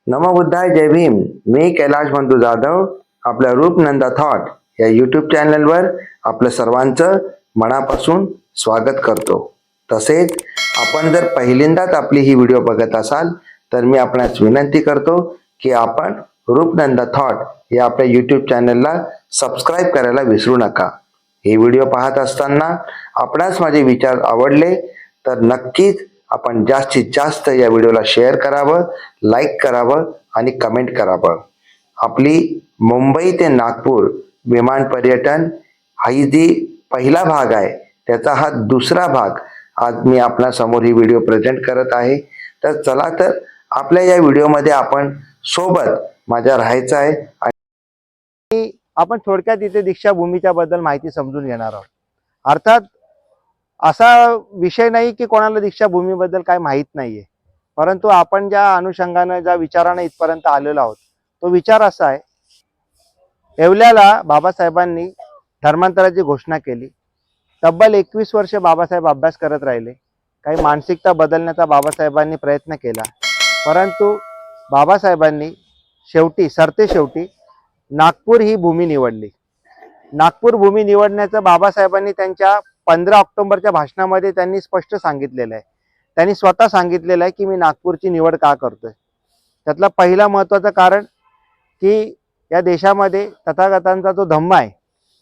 नमो बुद्धाय, जय भीम. मी कैलाश बंधू जाधव आपल्या रूपनंदा थॉट या यूट्यूब चॅनलवर आपलं सर्वांचं मनापासून स्वागत करतो. तसेच आपण जर पहिल्यांदाच आपली ही व्हिडिओ बघत असाल तर मी आपणास विनंती करतो की आपण रूपनंदा थॉट या आपल्या यूट्यूब चॅनलला सबस्क्राईब करायला विसरू नका. हे व्हिडिओ पाहत असताना आपणास माझे विचार आवडले तर नक्कीच आपण जास्तीत जास्त या व्हिडिओला शेअर करावं, लाईक करावं आणि कमेंट करावं. आपली मुंबई ते नागपूर विमान पर्यटन ही जी पहिला भाग आहे त्याचा हा दुसरा भाग आज मी आपल्या समोर ही व्हिडिओ प्रेझेंट करत आहे. तर चला तर आपल्या या व्हिडिओमध्ये आपण सोबत माझ्या राहायचं आहे आणि आपण थोडक्यात इथे दीक्षाभूमीच्या बद्दल माहिती समजून घेणार आहोत. अर्थात असा विषय नाही की कोणाला दीक्षाभूमीबद्दल काय माहीत नाहीये, परंतु आपण ज्या अनुषंगाने ज्या विचाराने इथपर्यंत आलेलो आहोत तो विचार असा आहे. येवल्याला बाबासाहेबांनी धर्मांतराची घोषणा केली. तब्बल 21 वर्ष बाबासाहेब अभ्यास करत राहिले. काही मानसिकता बदलण्याचा बाबासाहेबांनी प्रयत्न केला, परंतु बाबासाहेबांनी शेवटी नागपूर ही भूमी निवडली. नागपूर भूमी निवडण्याचं बाबासाहेबांनी त्यांच्या 15 ऑक्टोबरच्या भाषणामध्ये त्यांनी स्पष्ट सांगितलेलं आहे. त्यांनी स्वतः सांगितलेलं आहे की मी नागपूरची निवड का करतोय. त्यातलं पहिलं महत्त्वाचं कारण की या देशामध्ये तथागतांचा जो धम्मा आहे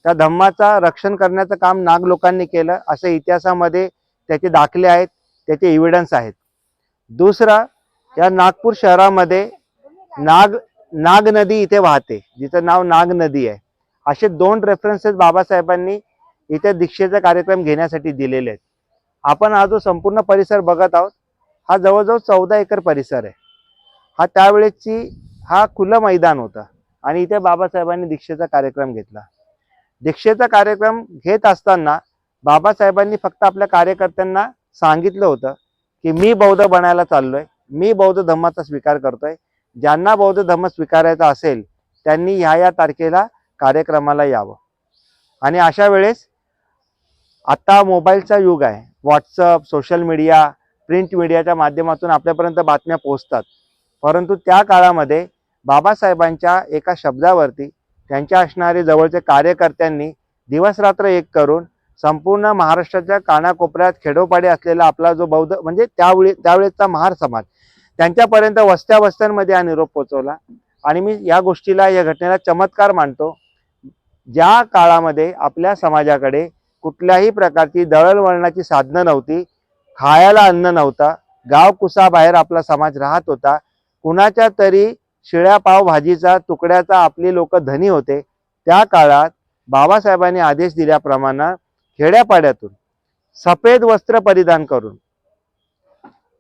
त्या धम्माचा रक्षण करण्याचं काम नाग लोकांनी केलं असं इतिहासामध्ये त्याचे दाखले आहेत, त्याचे एव्हिडन्स आहेत. दुसरा, या नागपूर शहरामध्ये नाग नदी इथे वाहते, जिचं नाव नाग नदी आहे. असे 2 रेफरन्सेस बाबासाहेबांनी इथे दीक्षेचा कार्यक्रम घेण्यासाठी दिलेले आहेत. आपण हा जो संपूर्ण परिसर बघत आहोत हा जवळजवळ 14 एकर परिसर आहे. हा खुलं मैदान होतं आणि इथे बाबासाहेबांनी दीक्षेचा कार्यक्रम घेतला. दीक्षेचा कार्यक्रम घेत असताना बाबासाहेबांनी फक्त आपल्या कार्यकर्त्यांना सांगितलं होतं की मी बौद्ध बनायला चाललोय, मी बौद्ध धम्माचा स्वीकार करतोय. ज्यांना बौद्ध धम्म स्वीकारायचा असेल त्यांनी ह्या तारखेला कार्यक्रमाला यावं. आणि अशा वेळेस आता मोबाईलचा युग आहे. व्हॉट्सअप, सोशल मीडिया, प्रिंट मीडियाच्या माध्यमातून आपल्यापर्यंत बातम्या पोहोचतात. परंतु त्या काळामध्ये बाबासाहेबांच्या एका शब्दावरती त्यांच्या असणारे जवळचे कार्यकर्त्यांनी दिवसरात्र एक करून संपूर्ण महाराष्ट्राच्या कानाकोपऱ्यात खेडोपाडी असलेला आपला जो बौद्ध म्हणजे त्यावेळेचा महार समाज त्यांच्यापर्यंत वस्त्यांमध्ये हा निरोप पोहोचवला. आणि मी या गोष्टीला, या घटनेला चमत्कार मानतो. ज्या काळामध्ये आपल्या समाजाकडे कुठल्याही प्रकारची दळणवळणाची साधनं नव्हती, खायला अन्न नव्हता, गाव कुसाबाहेर आपला समाज राहत होता, कुणाच्या तरी शिळ्या पाव भाजीचा तुकड्याचा आपली लोक धनी होते, त्या काळात बाबासाहेबांनी आदेश दिल्याप्रमाणे खेड्यापाड्यातून सफेद वस्त्र परिधान करून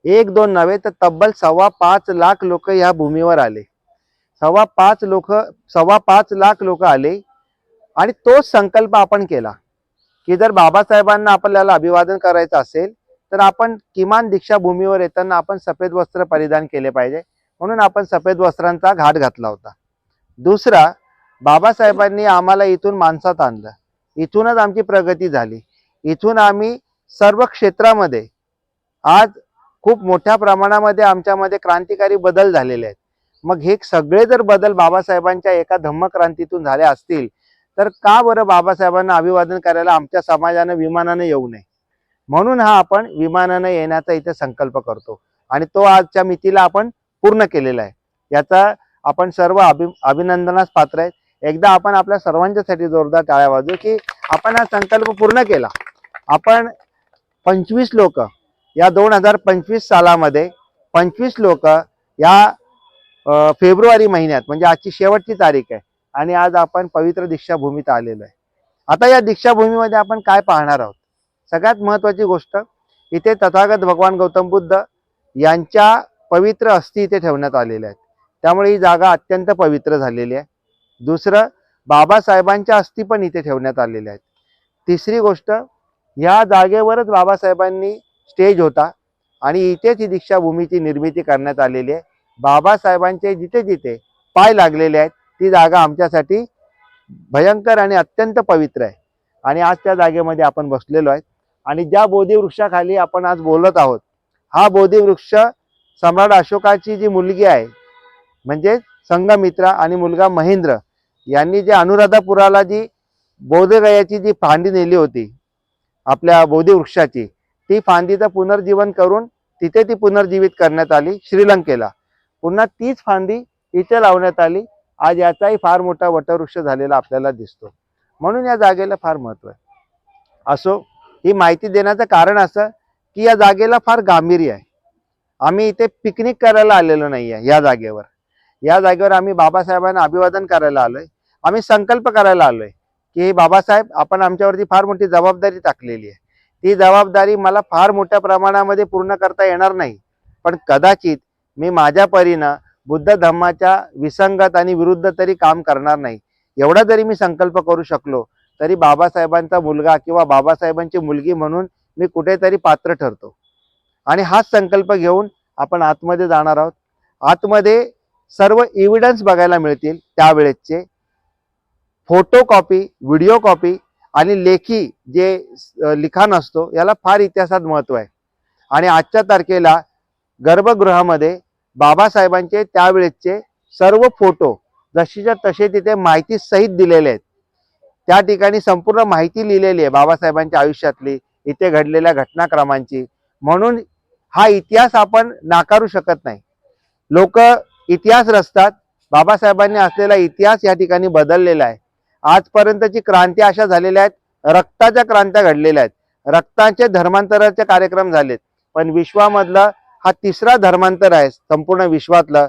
1-2 नव्हे तर तब्बल 5.25 लाख लोक या भूमीवर आले. 5.25 लाख लोक आले. आणि तोच संकल्प आपण केला की जर बाबासाहेबांना आपल्याला अभिवादन करायचं असेल तर आपण किमान दीक्षाभूमीवर येताना आपण सफेद वस्त्र परिधान केले पाहिजे. म्हणून आपण सफेद वस्त्रांचा घाट घातला होता. दुसरा, बाबासाहेबांनी आम्हाला इथून माणसात आणलं. इथूनच आमची प्रगती झाली. इथून आम्ही सर्व क्षेत्रामध्ये आज खूप मोठ्या प्रमाणामध्ये आमच्यामध्ये क्रांतिकारी बदल झालेले आहेत. मग हे सगळे जर बदल बाबासाहेबांच्या एका धम्मक्रांतीतून झाले असतील तर का बरं बाबासाहेबांना अभिवादन करायला आमच्या समाजाने विमानाने येऊ नये. म्हणून हा आपण विमानाने येण्याचा इथे संकल्प करतो आणि तो आजच्या मितीला आपण पूर्ण केलेला आहे. याचा आपण सर्व अभिनंदनास पात्र आहेत. एकदा आपण आपल्या सर्वांच्यासाठी जोरदार टाळ्या वाजवू की आपण हा संकल्प पूर्ण केला. आपण 25 लोक या 2025 सालामध्ये 25 लोक या फेब्रुवारी महिन्यात म्हणजे आजची शेवटची तारीख आहे आणि आज आपण पवित्र दीक्षाभूमीत आलेलो आहे. आता या दीक्षाभूमीमध्ये आपण काय पाहणार आहोत. सगळ्यात महत्त्वाची गोष्ट, इथे तथागत भगवान गौतम बुद्ध यांच्या पवित्र अस्थी इथे ठेवण्यात आलेल्या आहेत, त्यामुळे ही जागा अत्यंत पवित्र झालेली आहे. दुसरं, बाबासाहेबांच्या अस्थी पण इथे ठेवण्यात आलेल्या आहेत. तिसरी गोष्ट, ह्या जागेवरच बाबासाहेबांनी स्टेज होता आणि इथेच ही दीक्षाभूमीची निर्मिती करण्यात आलेली आहे. बाबासाहेबांचे जिथे जिथे पाय लागलेले आहेत ती जागा आमच्यासाठी भयंकर आणि अत्यंत पवित्र आहे. आणि आज त्या जागेमध्ये आपण बसलेलो आहे आणि ज्या बोधिवृक्षाखाली आपण आज बोलत आहोत हा बोधिवृक्ष सम्राट अशोकाची जी मुलगी आहे म्हणजे संघमित्रा आणि मुलगा महेंद्र यांनी जे अनुराधापुराला जी बोधगयाची जी फांदी नेली होती आपल्या बोधी वृक्षाची, ती फांदीचं पुनर्जीवन करून तिथे ती पुनर्जीवित करण्यात आली श्रीलंकेला. पुन्हा तीच फांदी इथे लावण्यात आली. आज याचाही फार मोठा वटवृक्ष झालेला आपल्याला दिसतो. म्हणून या जागेला फार महत्त्व आहे. असो, ही माहिती देण्याचं कारण असं की या जागेला फार गांभीर्य आहे. आम्ही इथे पिकनिक करायला आलेलो नाही आहे. या जागेवर आम्ही बाबासाहेबांना अभिवादन करायला आलोय. आम्ही संकल्प करायला आलोय की बाबासाहेब, आपण आमच्यावरती फार मोठी जबाबदारी टाकलेली आहे. ती जबाबदारी मला फार मोठ्या प्रमाणामध्ये पूर्ण करता येणार नाही, पण कदाचित मी माझ्या परीनं बुद्ध धम्माच्या विसंगत आणि विरुद्ध तरी काम करणार नाही. एवढा जरी मी संकल्प करू शकलो तरी बाबासाहेबांचा मुलगा किंवा बाबासाहेबांची मुलगी म्हणून मी कुठेतरी पात्र ठरतो. आणि हाच संकल्प घेऊन आपण आतमध्ये जाणार आहोत. आतमध्ये सर्व एव्हिडन्स बघायला मिळतील. त्यावेळेसचे फोटो कॉपी, व्हिडिओ कॉपी आणि लेखी जे लिखाण असतो याला फार इतिहासात महत्त्व आहे. आणि आजच्या तारखेला गर्भगृहामध्ये बाबासाहेबांचे त्यावेळेसचे सर्व फोटो जशीच्या तसे तिथे माहिती सहित दिलेले आहेत. त्या ठिकाणी संपूर्ण माहिती लिहिलेली आहे बाबासाहेबांच्या आयुष्यातली, इथे घडलेल्या घटनाक्रमांची. म्हणून हा इतिहास आपण नाकारू शकत नाही. लोक इतिहास रचतात. बाबासाहेबांनी असलेला इतिहास या ठिकाणी बदललेला आहे. आजपर्यंतची क्रांती अशा झालेल्या आहेत, रक्ताच्या क्रांत्या घडलेल्या आहेत, रक्ताचे धर्मांतराचे कार्यक्रम झालेत. पण विश्वामधला हा तिसरा धर्मांतर आहे संपूर्ण विश्वातलं.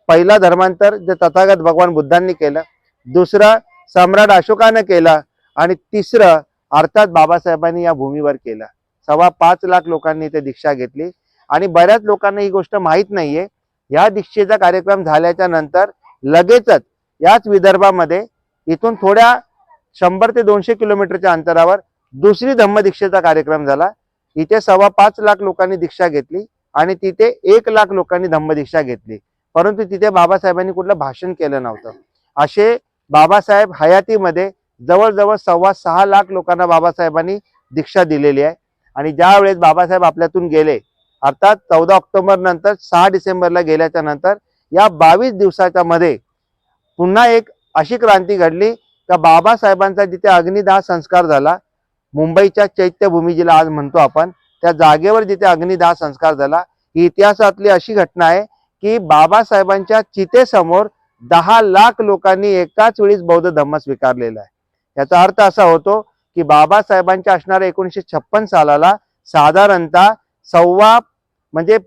पहिला धर्मांतर जे तथागत भगवान बुद्धांनी केलं, दुसरं सम्राट अशोकानं केलं आणि तिसरं अर्थात बाबासाहेबांनी या भूमीवर केलं. 5.25 लाख लोकांनी इथे दीक्षा घेतली. आणि बऱ्याच लोकांना ही गोष्ट माहीत नाहीये. या दीक्षेचा कार्यक्रम झाल्याच्या नंतर लगेचच याच विदर्भामध्ये इथून थोड्या 100 ते 200 किलोमीटरच्या अंतरावर दुसरी धम्मदीक्षेचा कार्यक्रम झाला. इथे 5.25 लाख लोकांनी दीक्षा घेतली आणि तिथे 1 लाख लोकांनी धम्मदीक्षा घेतली. परंतु तिथे बाबासाहेबांनी कुठलं भाषण केलं नव्हतं. असे बाबासाहेब हयातीमध्ये जवळजवळ 6.25 लाख लोकांना बाबासाहेबांनी दीक्षा दिलेली आहे. आणि ज्या वेळेस बाबासाहेब आपल्यातून गेले, अर्थात 14 ऑक्टोबर नंतर 6 डिसेंबरला गेल्याच्या नंतर या 22 दिवसाच्या मध्ये पुन्हा एक अशी क्रांती घडली का बाबासाहेबांचा जिथे अग्निदाह संस्कार झाला, मुंबईच्या चैत्यभूमी जिला आज म्हणतो आपण, त्या जागेवर जिथे अग्निदाह संस्कार झाला, ही इतिहासातली अशी घटना आहे की बाबासाहेबांच्या चितेसमोर 10 लाख लोकांनी एकाच वेळीच बौद्ध धम्म स्वीकारलेला आहे. याचा अर्थ असा होतो की बाबासाहेबांच्या असणाऱ्या 1956 सालाला साधारणतः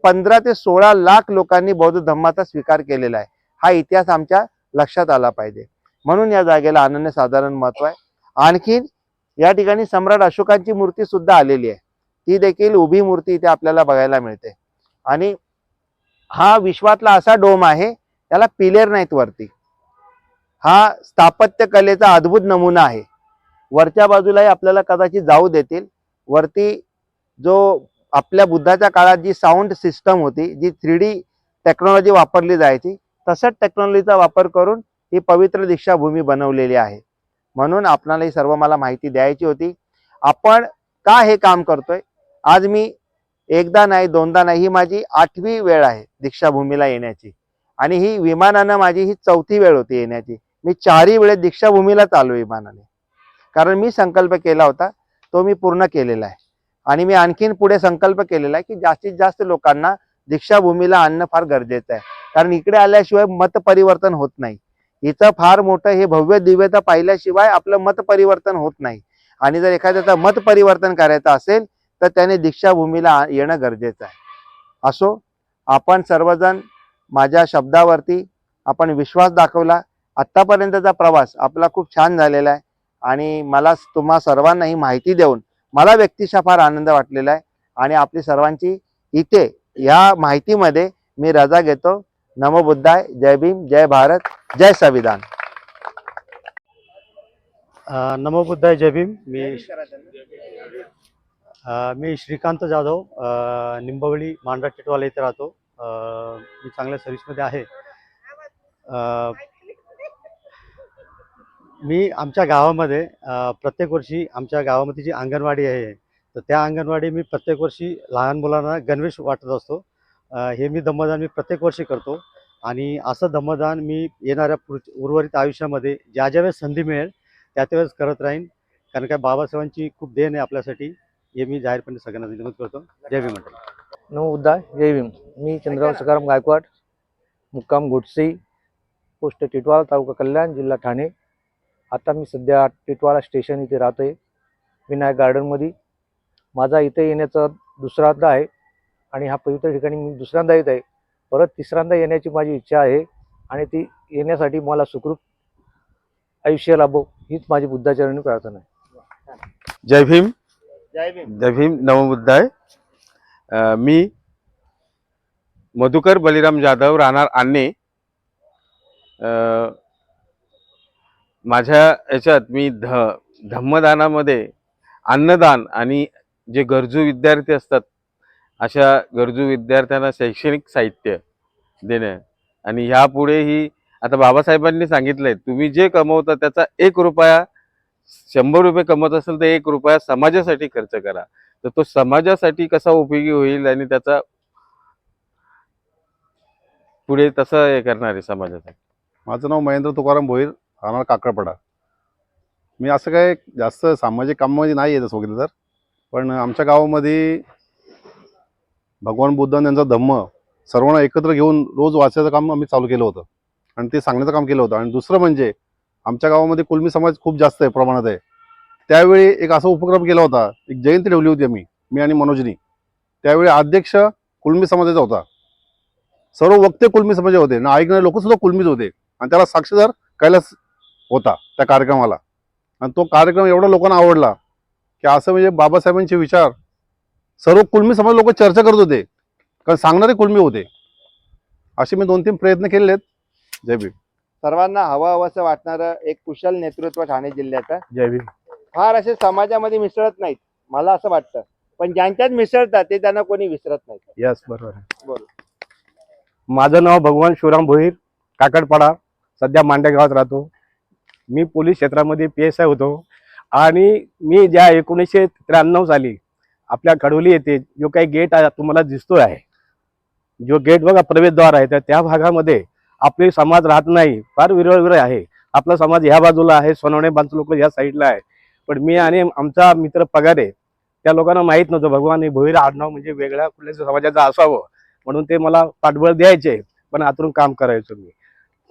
15 ते 16 लाख लोकांनी बौद्ध धम्माचा स्वीकार केलेला आहे. हा इतिहास आमच्या लक्षात आला पाहिजे. म्हणून या जागेला अनन्यसाधारण महत्व आहे. आणखीन या ठिकाणी सम्राट अशोकांची मूर्ती सुद्धा आलेली आहे. ती देखील उभी मूर्ती इथे आपल्याला बघायला मिळते. आणि हा विश्वातला असा डोम आहे, त्याला पिलेर नाहीत वरती. हा स्थापत्य कलेचा अद्भुत नमुना आहे. वरच्या बाजूलाही आपल्याला कदाचित जाऊ देतील. वरती जो आपल्या बुद्धाच्या काळात जी साऊंड सिस्टम होती, जी 3D टेक्नॉलॉजी वापरली जायची, तसंच टेक्नॉलॉजीचा वापर करून ही पवित्र दीक्षाभूमी बनवलेली आहे. म्हणून आपल्याला ही सर्व मला माहिती द्यायची होती. आपण का हे काम करतोय? आज मी एकदा नाही, दोनदा नाही, ही माझी 8वी वेळ आहे दीक्षाभूमीला येण्याची. आणि ही विमानानं माझी ही 4थी वेळ होती येण्याची. मी 4ही वेळेस दीक्षाभूमीलाच आलो विमानाने. कारण मी संकल्प केला होता तो मी पूर्ण केलेला आहे. आणि मी आणखीन पुढे संकल्प केलेला आहे की जास्तीत जास्त लोकांना दीक्षाभूमीला आणणं फार गरजेचं आहे. कारण इकडे आल्याशिवाय मत परिवर्तन होत नाही. इथं फार मोठं हे भव्य दिव्यता पाहिल्याशिवाय आपलं मत परिवर्तन होत नाही. आणि जर एखाद्याचं मत परिवर्तन करायचं असेल तर त्याने दीक्षाभूमीला येणं गरजेचं आहे. असो, आपण सर्वजण माझ्या शब्दावरती आपण विश्वास दाखवला. आत्तापर्यंतचा प्रवास आपला खूप छान झालेला आहे. आणि मला तुम्हा सर्वांना ही माहिती देऊन मला व्यक्तिशः फार आनंद वाटलेला आहे. आणि आपली सर्वांची इथे या माहितीमध्ये मी रजा घेतो. नमो बुद्धाय. जय भीम, जय भारत, जय संविधान. नमो बुद्धाय, जय भीम. मी श्रीकांत जाधव, निंबवली मांडरा टिटवाला इथे राहतो. मी चांगल्या सर्व्हिसमध्ये आहे. मी आमच्या गावामध्ये प्रत्येक वर्षी आमच्या गावामध्ये जी अंगणवाडी आहे, तर त्या अंगणवाडी मी प्रत्येक वर्षी लहान मुलांना गणवेश वाटत असतो. हे मी धम्मदान मी प्रत्येक वर्षी करतो. आणि असं धम्मदान मी येणाऱ्या उर्वरित आयुष्यामध्ये ज्या ज्या वेळेस संधी मिळेल त्या त्यावेळेस करत राहीन. कारण काय बाबासाहेबांची खूप देण आहे आपल्यासाठी, हे मी जाहीरपणे सगळ्यांना विनंती करतो. जय भीम मंडळी. नमो बुद्धाय, जय भीम. मी चंद्रराव सखाराम गायकवाड, मुक्काम गोडसे, पोस्ट टिटवाळा, तालुका कल्याण, जिल्हा ठाणे. आता मी सध्या टिटवाळा स्टेशन इथे राहतोय, विनायक गार्डनमध्ये. माझा इथे येण्याचा दुसरांदा आहे आणि हा पवित्र ठिकाणी मी दुसऱ्यांदा येत आहे. परत तिसऱ्यांदा येण्याची माझी इच्छा आहे आणि ती येण्यासाठी मला सुखरूप आयुष्य लाभो हीच माझी बुद्धाचरणी प्रार्थना आहे. जय भीम. जय भीम. जय भीम. नमोबुद्धाय. मी मधुकर बलिराम जाधव, राहणार आन्ने. माझ्या याच्यात मी धम्मदानामध्ये अन्नदान आणि जे गरजू विद्यार्थी असतात अशा गरजू विद्यार्थ्यांना शैक्षणिक साहित्य देणं आणि ह्यापुढेही आता बाबासाहेबांनी सांगितलंय, तुम्ही जे कमवता त्याचा 1 रुपया, 100 रुपये कमवत असेल तर 1 रुपया समाजासाठी खर्च करा. तर तो समाजासाठी कसा उपयोगी होईल आणि त्याचा पुढे तसं हे करणार आहे समाजासाठी. माझं नाव महेंद्र तुकाराम भोईर, राहणार काकडपडा. मी असं काय जास्त सामाजिक कामामध्ये नाही आहे तसं बघितलं तर, पण आमच्या गावामध्ये भगवान बुद्धांनी यांचा धम्म सर्वांना एकत्र घेऊन रोज वाचायचं काम आम्ही चालू केलं होतं आणि ते सांगण्याचं काम केलं होतं. आणि दुसरं म्हणजे आमच्या गावामध्ये कुळमी समाज खूप जास्त आहे, प्रमाणात आहे. त्यावेळी एक असा उपक्रम केला होता, एक जयंती ठेवली होती मी आणि मनोजनी. त्यावेळी अध्यक्ष कुळमी समाजाचा होता, सर्व वक्ते कुळमी समाज होते ना, ऐकणारे लोक सुद्धा कुळमीच होते आणि त्याला साक्षीदार कैलास होता त्या कार्यक्रमाला. आणि तो कार्यक्रम एवढा लोकांना आवडला की असं म्हणजे बाबासाहेबांचे विचार सर्व कुळमी समाज लोक चर्चा करत होते, कारण सांगणारे कुळमी होते. असे मी 2-3 प्रयत्न केलेले आहेत. जय भीम. सर्वांना हवं वाटणारं एक कुशल नेतृत्व ठाणे जिल्ह्याचं. जय भीम. फार असे समाजामध्ये मिसळत नाहीत, मला असं वाटतं, पण ज्यांच्यात मिसळतात ते त्यांना कोणी विसरत नाही. यस, बरोबर आहे. बोल. माझं नाव भगवान शिवराम भोईर, काकडपाडा, सध्या मांड्या गावात राहतो. मी पोलीस क्षेत्रामध्ये PSI होतो आणि मी ज्या 1993 साली आपल्या कडोली येथे जो काही गेट आहे तुम्हाला दिसतोय आहे, जो गेट बघा प्रवेशद्वार आहे, तर त्या भागामध्ये आपले समाज राहत नाही, फार विरळ आहे. आपला समाज ह्या बाजूला आहे, सोनवणे बांधव लोक या साईडला आहे. पण मी आणि आमचा मित्र पगारे त्या लोकांना माहीत नव्हतं भगवान हे भोईर आडनाव म्हणजे वेगळ्या कुठल्या समाजाचं असावं, म्हणून ते मला पाठबळ द्यायचे, पण आतून काम करायचो मी.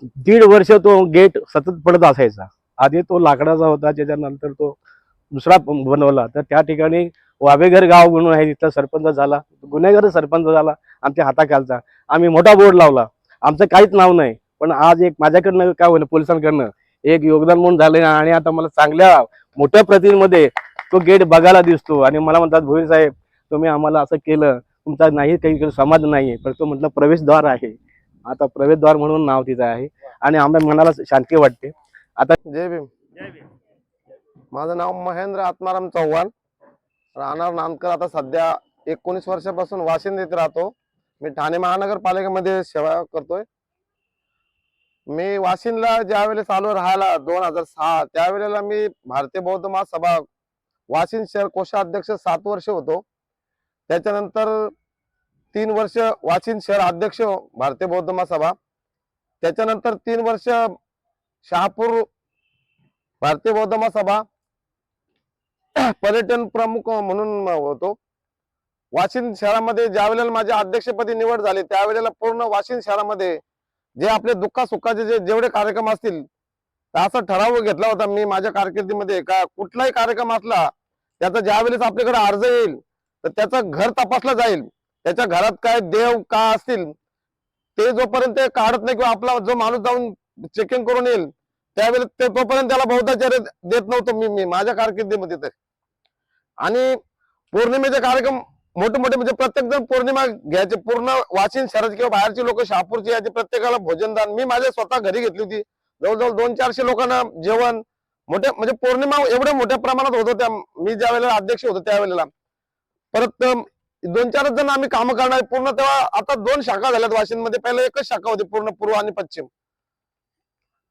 1.5 वर्ष तो गेट सतत पडत असायचा. आधी तो लाकडाचा होता, त्याच्यानंतर तो दुसरा बनवला. तर त्या ठिकाणी वावेघर गाव म्हणून आहे, तिथला सरपंच झाला, गुन्हेगार सरपंच झाला आमच्या हाताखालचा. आम्ही मोठा बोर्ड लावला, आमचं काहीच नाव नाही, पण आज एक माझ्याकडनं काय होईल पोलिसांकडनं एक योगदान म्हणून झालं आणि आता मला चांगल्या मोठ्या प्रतिमध्ये तो गेट बघायला दिसतो. आणि मला म्हणतात, भोईर साहेब तुम्ही आम्हाला असं केलं, तुमचा नाही काही समाज नाही, पण तो म्हटलं प्रवेशद्वार आहे. आता प्रवेशद्वार म्हणून नाव तिथं आहे आणि आम्हाला मनाला शांती वाटते. आता जय भीम. माझं नाव महेंद्र आत्माराम चव्हाण, राहणार नांदकर. आता सध्या 19 वर्षापासून वाशिंद येथे राहतो. मी ठाणे महानगरपालिकेमध्ये सेवा करतोय. मी वाशिंदला ज्या वेळेस आलो राहायला 2006, त्यावेळेला मी भारतीय बौद्ध महासभा वाशिंद शहर कोषाध्यक्ष 7 वर्ष होतो. त्याच्यानंतर 3 वर्ष वाशिंद शहर अध्यक्ष भारतीय बौद्ध महासभा. त्याच्यानंतर 3 वर्ष शहापूर भारतीय बौद्ध महासभा पर्यटन प्रमुख म्हणून होतो. वाशिंद शहरामध्ये ज्या वेळेला माझ्या अध्यक्षपदी निवड झाली त्यावेळेला पूर्ण वाशिंद शहरामध्ये जे आपले दुःखासुखाचे जेवढे कार्यक्रम असतील, असा ठराव घेतला होता मी माझ्या कारकिर्दीमध्ये का कुठलाही कार्यक्रम असला त्याचा ज्या वेळेस आपल्याकडे अर्ज येईल तर त्याचं घर तपासलं जाईल. त्याच्या घरात काय देव का असतील ते जोपर्यंत काढत नाही किंवा आपला जो माणूस जाऊन चेकिंग करून येईल त्यावेळेस ते तोपर्यंत त्याला बौद्धाचार्य देत नव्हतो मी माझ्या कारकिर्दीमध्ये. तर आणि पौर्णिमेचे कार्यक्रम मोठे मोठे म्हणजे प्रत्येक जण पौर्णिमा घ्यायचे, पूर्ण वाशिंद शहराचे किंवा बाहेरचे लोक शहापूरचे याचे प्रत्येकाला भोजनदान मी माझ्या स्वतः घरी घेतली होती. जवळजवळ 200-400 लोकांना जेवण मोठे म्हणजे पौर्णिमा एवढ्या मोठ्या प्रमाणात होत होत्या. मी ज्या वेळेला अध्यक्ष होतो त्यावेळेला परत 2-4 जण आम्ही कामं करणार पूर्ण. तेव्हा आता 2 शाखा झाल्यात वाशिंदमध्ये, पहिले एकच शाखा होती पूर्ण पूर्व आणि पश्चिम.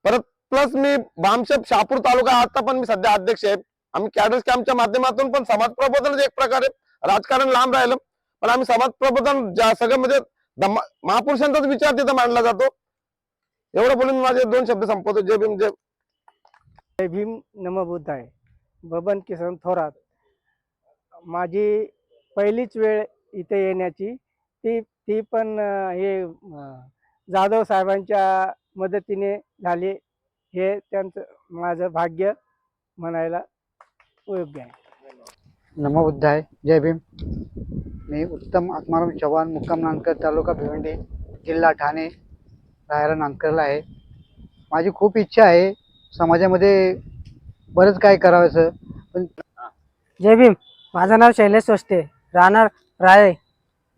परत प्लस मी भामशेप शहापूर तालुका आता पण मी सध्या अध्यक्ष आहे. आम्ही कॅडर्स कॅम्पच्या माध्यमातून पण समाज प्रबोधन एक प्रकारे राजकारण लांब राहिलं, पण आम्ही समाज प्रबोधन सगळं म्हणजे महापुरुषांचाच विचार तिथं मांडला जातो. एवढं बोलून माझे 2 शब्द संपवतो. जय भीम, जय जय भीम नमो बुद्धाय. बबन किसन थोरात. माझी पहिलीच वेळ इथे येण्याची, ती ती पण जाधव साहेबांच्या मदतीने झाली. हे त्यांचं माझं भाग्य म्हणायला योग्य आहे. नमो बुद्धाय. जय भीम. मी उत्तम आत्माराम चव्हाण, मुक्काम नांदकर, तालुका भिवंडी, जिल्हा ठाणे, राहायला नांदकरला आहे. माझी खूप इच्छा आहे समाजामध्ये बरंच काय करावंसं, पण जय भीम. माझं नाव शैलेश स्वस्ते, राहणार राळे.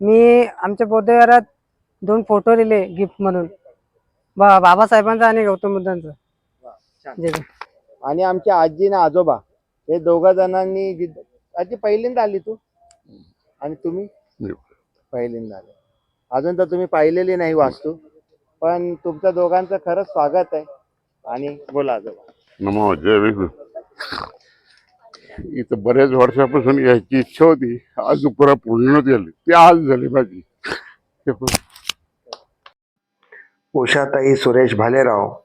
मी आमच्या बौद्धविहारात 2 फोटो दिले गिफ्ट म्हणून, बाबासाहेबांचा आणि गौतम बुद्धांचा. जय भीम. आणि आमच्या आजी आणि आजोबा हे दोघा जणांनी आजी पहिल्यांदा आली तू आणि तुम्ही पहिल्यांदा आले. अजून तर तुम्ही पाहिलेली नाही वास्तू, पण तुमच्या दोघांचं खरंच स्वागत आहे. आणि बोला आजोबा. नमो जय भीम. इथं बऱ्याच वर्षापासून यायची इच्छा होती, आज पुरा पूर्ण झाली, ती आज झाली माझी. उषाताई सुरेश भालेराव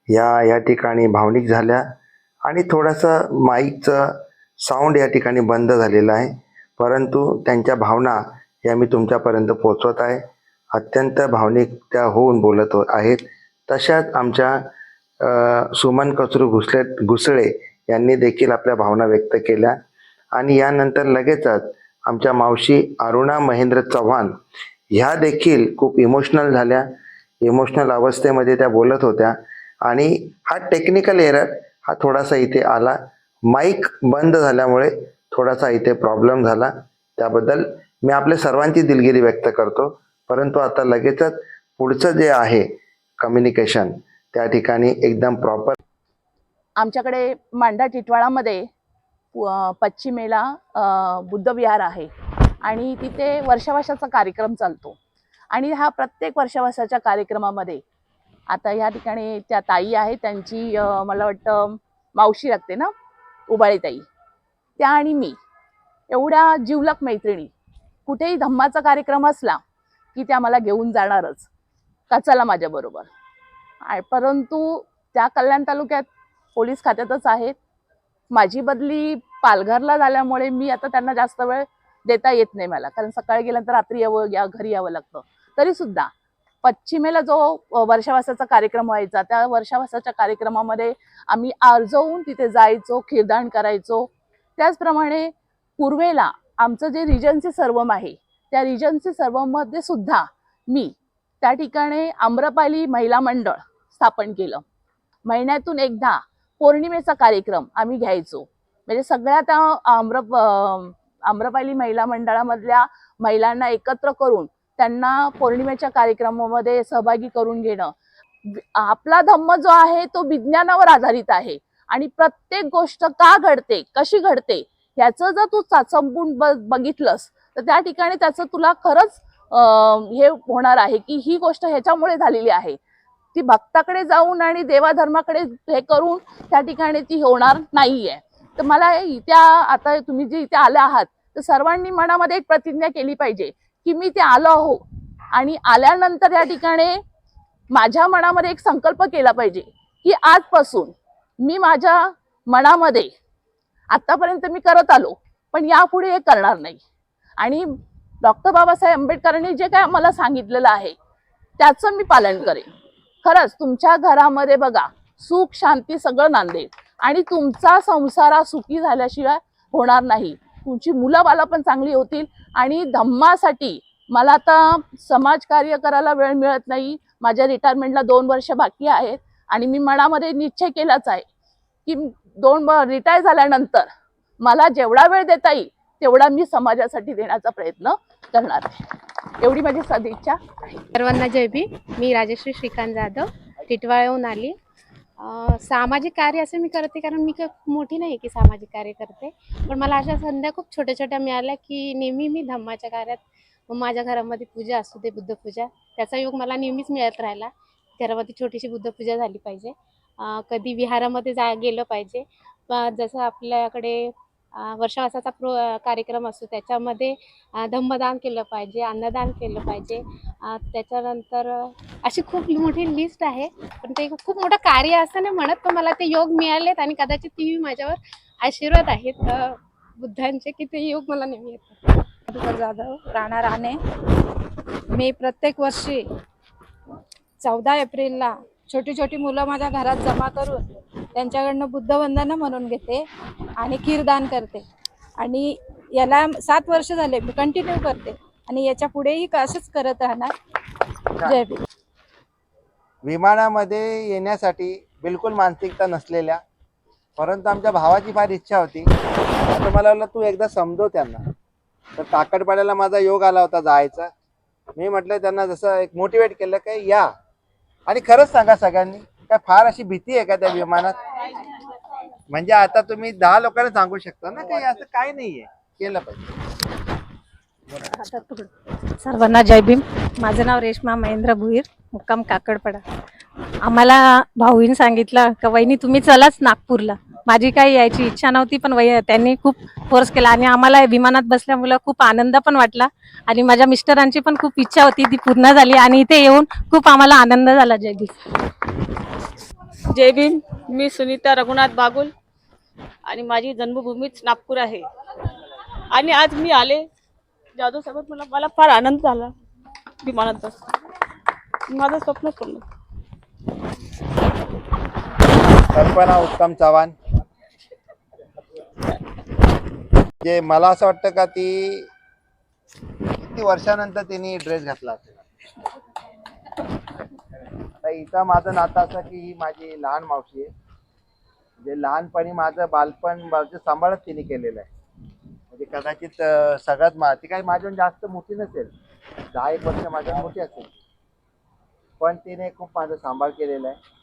या ठिकाणी भावनिक झाल्या आणि थोडंसं माईकचं साऊंड या ठिकाणी बंद झालेलं आहे, परंतु त्यांच्या भावना या मी तुमच्यापर्यंत पोचवत आहे. अत्यंत भावनिक त्या होऊन बोलत आहेत. तशाच आमच्या सुमन कचरू घुसळे यांनी देखील आपल्या भावना व्यक्त केल्या. आणि यानंतर लगेचच आमच्या मावशी अरुणा महेंद्र चव्हाण ह्या देखील खूप इमोशनल झाल्या. इमोशनल अवस्थेमध्ये त्या बोलत होत्या आणि हा टेक्निकल एरर हा थोडासा इथे आला. माईक बंद झाल्यामुळे थोडासा इथे प्रॉब्लेम झाला. त्याबद्दल मी आपल्या सर्वांची दिलगिरी व्यक्त करतो. परंतु आता लगेचच पुढचं जे आहे कम्युनिकेशन त्या ठिकाणी एकदम प्रॉपर. आमच्याकडे मांडा टिटवाळामध्ये पश्चिमेला बुद्धविहार आहे आणि तिथे वर्षावर्षाचा कार्यक्रम चालतो. आणि हा प्रत्येक वर्षावर्षाच्या कार्यक्रमामध्ये आता ह्या ठिकाणी त्या ताई आहेत, त्यांची मला वाटतं मावशी लागते ना, उबाळे ताई, त्या आणि मी एवढ्या जिवलग मैत्रिणी. कुठेही धम्माचा कार्यक्रम असला की त्या मला घेऊन जाणारच का चला माझ्याबरोबर. परंतु त्या कल्याण तालुक्यात पोलीस खात्यातच आहेत. माझी बदली पालघरला झाल्यामुळे मी आता त्यांना जास्त वेळ देता येत नाही मला, कारण सकाळी गेल्यानंतर रात्री घरी यावं लागतं. तरीसुद्धा पश्चिमेला जो वर्षावासाचा कार्यक्रम व्हायचा, त्या वर्षावासाच्या कार्यक्रमामध्ये आम्ही आर्जवून तिथे जायचो, खीरदान करायचो. त्याचप्रमाणे पूर्वेला आमचं जे रिजन्सी सर्वम आहे, त्या रिजन्सी सर्वममध्ये सुद्धा मी त्या ठिकाणी आम्रपाली महिला मंडळ स्थापन केलं. महिन्यातून एकदा पौर्णिमेचा कार्यक्रम आम्ही घ्यायचो. म्हणजे सगळ्या त्या आम्रपाली महिला मंडळामधल्या महिलांना एकत्र करून त्यांना पौर्णिमेच्या कार्यक्रमामध्ये सहभागी करून घेणं. आपला धम्म जो आहे तो विज्ञानावर आधारित आहे आणि प्रत्येक गोष्ट का घडते, कशी घडते ह्याचं जर तू संपून बघितलंस तर त्या ठिकाणी त्याचं तुला खरंच हे होणार आहे की ही गोष्ट ह्याच्यामुळे झालेली आहे. ती भक्ताकडे जाऊन आणि देवाधर्माकडे हे करून त्या ठिकाणी ती होणार नाहीये. तर मला त्या आता तुम्ही जे इथे आले आहात तर सर्वांनी मनामध्ये एक प्रतिज्ञा केली पाहिजे की मी ते आलो आहो आणि आल्यानंतर या ठिकाणी माझ्या मनामध्ये एक संकल्प केला पाहिजे की आजपासून मी माझ्या मनामध्ये आतापर्यंत मी करत आलो पण यापुढे हे करणार नाही. आणि डॉक्टर बाबासाहेब आंबेडकरांनी जे काय मला सांगितलेलं आहे त्याचं मी पालन करेन. खरंच तुमच्या घरामध्ये बघा सुख शांती सगळं नांदेल आणि तुमचा संसार सुखी झाल्याशिवाय होणार नाही. तुमची मुलं बाला पण चांगली होतील. आणि धम्मासाठी मला आता समाजकार्य करायला वेळ मिळत नाही. माझ्या रिटायरमेंटला 2 वर्ष बाकी आहेत आणि मी मनामध्ये निश्चय केलाच आहे की रिटायर झाल्यानंतर मला जेवढा वेळ देता येईल तेवढा मी समाजासाठी देण्याचा प्रयत्न करणार आहे. एवढी माझी सदिच्छा आहे. सर्वांना जय भीम. मी राजश्री श्रीकांत जाधव, टिटवाळ्याहून आली. सामाजिक कार्य असं मी करते कारण मी खूप मोठी नाही की सामाजिक कार्य करते, पण मला अशा संध्या खूप छोट्या छोट्या मिळाल्या की नेहमी मी धम्माच्या कार्यात माझ्या घरामध्ये पूजा असू दे, बुद्धपूजा, त्याचा योग मला नेहमीच मिळत राहिला. घरामध्ये छोटीशी बुद्धपूजा झाली पाहिजे, कधी विहारामध्ये गेलं पाहिजे. जसं आपल्याकडे वर्षवासाचा कार्यक्रम असतो त्याच्यामध्ये धम्मदान केलं पाहिजे, अन्नदान केलं पाहिजे. त्याच्यानंतर अशी खूप मोठी लिस्ट आहे, पण ते खूप मोठं कार्य असं नाही म्हणत, पण मला ते योग मिळालेत आणि कदाचित ती माझ्यावर आशीर्वाद आहेत बुद्धांचे, की ते योग मला नेहमी येतात. मधुकर जाधव, राहणार राणे. मी प्रत्येक वर्षी 14 एप्रिलला छोटी छोटी मुलं माझ्या घरात जमा करून त्यांच्याकडनं बुद्धवंदना म्हणून घेते आणि खीरदान करते. आणि याला 7 वर्ष झाले, मी कंटिन्यू करते आणि याच्या पुढेही असंच करत राहणार. जय भीम. विमानामध्ये येण्यासाठी बिलकुल मानसिकता नसलेल्या, परंतु आमच्या भावाची फार इच्छा होती. आता मला वाटलं तू एकदा समजव त्यांना. तर काकडपाड्याला माझा योग आला होता जायचा. मी म्हटलं त्यांना, जसं एक मोटिवेट केलं काय या. आणि खरंच सांगा सगळ्यांनी, काय फार अशी भीती आहे का त्या विमानात? म्हणजे आता तुम्ही 10 लोकांना सांगू शकता ना, काही असं काय नाहीये, केलं पाहिजे. सर्वांना जय भीम. माझं नाव रेश्मा महेंद्र भुईर, मुक्काम काकडपडा. आम्हाला भाऊने सांगितलं का वहिनी तुम्ही चलाच नागपूरला. माझी काही यायची इच्छा नव्हती, पण त्यांनी खूप फोर्स केला आणि आम्हाला विमानात बसल्यामुळे खूप आनंद पण वाटला आणि माझ्या मिस्टरांची पण खूप इच्छा होती, ती पूर्ण झाली आणि इथे येऊन खूप आम्हाला आनंद झाला. जय भीम. जय भीम. मी सुनीता रघुनाथ बागुल आणि माझी जन्मभूमीच नागपूर आहे. आणि आज मी आले जाधव साहेब, मला फार आनंद झाला विमानात बसून. माझं स्वप्न पूर्ण. कल्पना उत्तम चव्हाण. जे मला असं वाटतं का ती किती वर्षानंतर तिने ड्रेस घातला असेल. आता इथं माझं नातं असं की ही माझी लहान मावशी आहे. म्हणजे लहानपणी माझं बालपण सांभाळत तिने केलेलं आहे. म्हणजे कदाचित सगळ्यात ती काही माझ्याहून जास्त मोठी नसेल, 10-1 वर्ष माझ्याहून मोठी असेल, पण तिने खूप माझा सांभाळ केलेला आहे.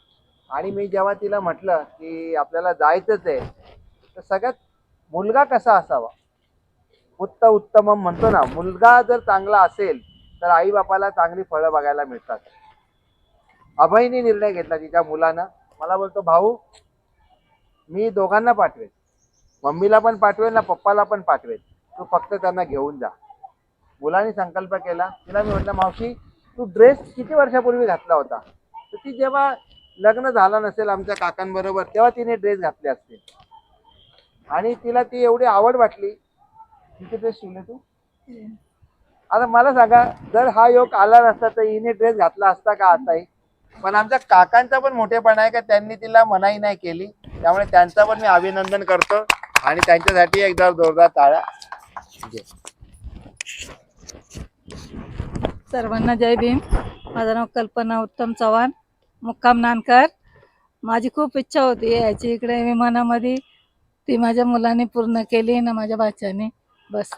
आणि मी जेव्हा तिला म्हटलं की आपल्याला जायचंच आहे, तर सगळ्यात मुलगा कसा असावा, उत्तमम म्हणतो ना, मुलगा जर चांगला असेल तर आई बापाला चांगली फळं बघायला मिळतात. अभयने निर्णय घेतला तिच्या मुलानं. मला बोलतो, भाऊ मी दोघांना पाठवेल, मम्मीला पण पाठवेल ना, पप्पाला पण पाठवेल, तू फक्त त्यांना घेऊन जा. मुलाने संकल्प केला. तिला मी म्हटलं, मावशी तू ड्रेस किती वर्षापूर्वी घातला होता? तर ती जेव्हा लग्न झालं नसेल आमच्या काकांबरोबर तेव्हा तिने ड्रेस घातले असतील आणि तिला ती एवढी आवड वाटली. किती ड्रेस शिवले तू? आता मला सांगा, जर हा योग आला नसता तर हिने ड्रेस घातला असता का आताही? पण आमच्या काकांचा पण मोठेपणा आहे का त्यांनी तिला मनाई नाही केली. त्यामुळे त्यांचं पण मी अभिनंदन करतो आणि त्यांच्यासाठी एकदा जोरदार टाळ्या. सर्वांना जय भीम. माझं नाव कल्पना उत्तम चव्हाण, मुक्काम नानकर. माझी खूप इच्छा होती यायची इकडे विमानामध्ये, ती माझ्या मुलाने पूर्ण केली ना, माझ्या बाच्याने. बस.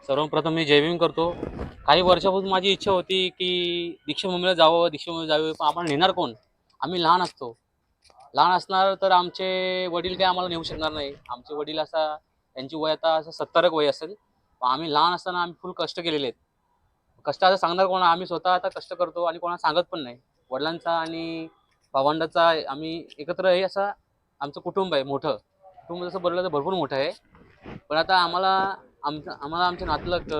सर्वप्रथम मी जय भीम करतो. काही वर्षापासून माझी इच्छा होती की दीक्षाभूमीला जावं, पण आम्हाला नेणार कोण? आम्ही लहान असतो. लहान असणार तर आमचे वडील काही आम्हाला नेऊ शकणार नाही. आमचे वडील त्यांची वय आता 70 वय असेल. पण आम्ही लहान असताना आम्ही फुल कष्ट केलेले आहेत. कष्टाचं सांगणार कोणा? आम्ही स्वतः आता कष्ट करतो आणि कोणाला सांगत पण नाही. वडिलांचा आणि भावंडाचा आम्ही एकत्र हे असं आमचं कुटुंब आहे. मोठं कुटुंब जसं बोललं तर भरपूर मोठं आहे. पण आता आम्हाला आमचे नातलग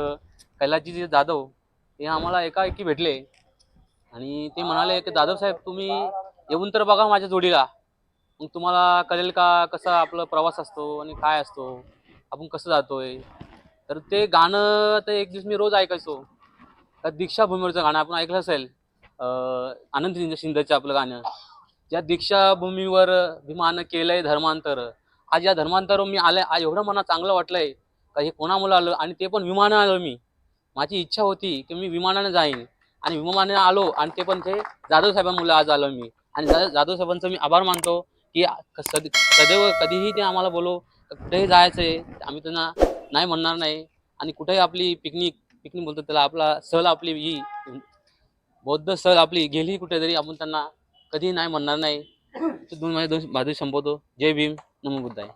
कैलासजी जाधव हे आम्हाला एकाएकी भेटले आणि ते म्हणाले की जाधव साहेब तुम्ही येऊन तर बघा माझ्या जोडीला, मग तुम्हाला कळेल का कसा आपला प्रवास असतो आणि काय असतो, आपण कसं जातोय. तर ते गाणं तर एक दिवस मी रोज ऐकायचो. तर दीक्षाभूमीवरचं गाणं आपण ऐकलं असेल, आनंद शिंदेचं आपलं गाणं, ज्या दीक्षाभूमीवर विमान केलंय धर्मांतर. आज या धर्मांतरावर मी आलंय. आज एवढं मला चांगलं वाटलंय का हे कोणामुळे आलं आणि ते पण विमानानं आलो मी. माझी इच्छा होती की मी विमानानं जाईन आणि विमानानं आलो आणि ते पण ते जाधव साहेबांमुळे आज आलो मी. आणि जाधव साहेबांचा मी आभार मानतो की सदैव कधीही ते आम्हाला बोलो कुठेही जायचं आहे आम्ही त्यांना नाही म्हणणार नाही. आणि कुठेही आपली पिकनिक बोलतो त्याला, आपला सहल आपली ही बौद्ध सहल आपली गेली कुठेतरी, आपण त्यांना कधीही नाही म्हणणार नाही. दोन माझे 2 बाजू संपवतो. जय भीम. नमो बुद्धाय.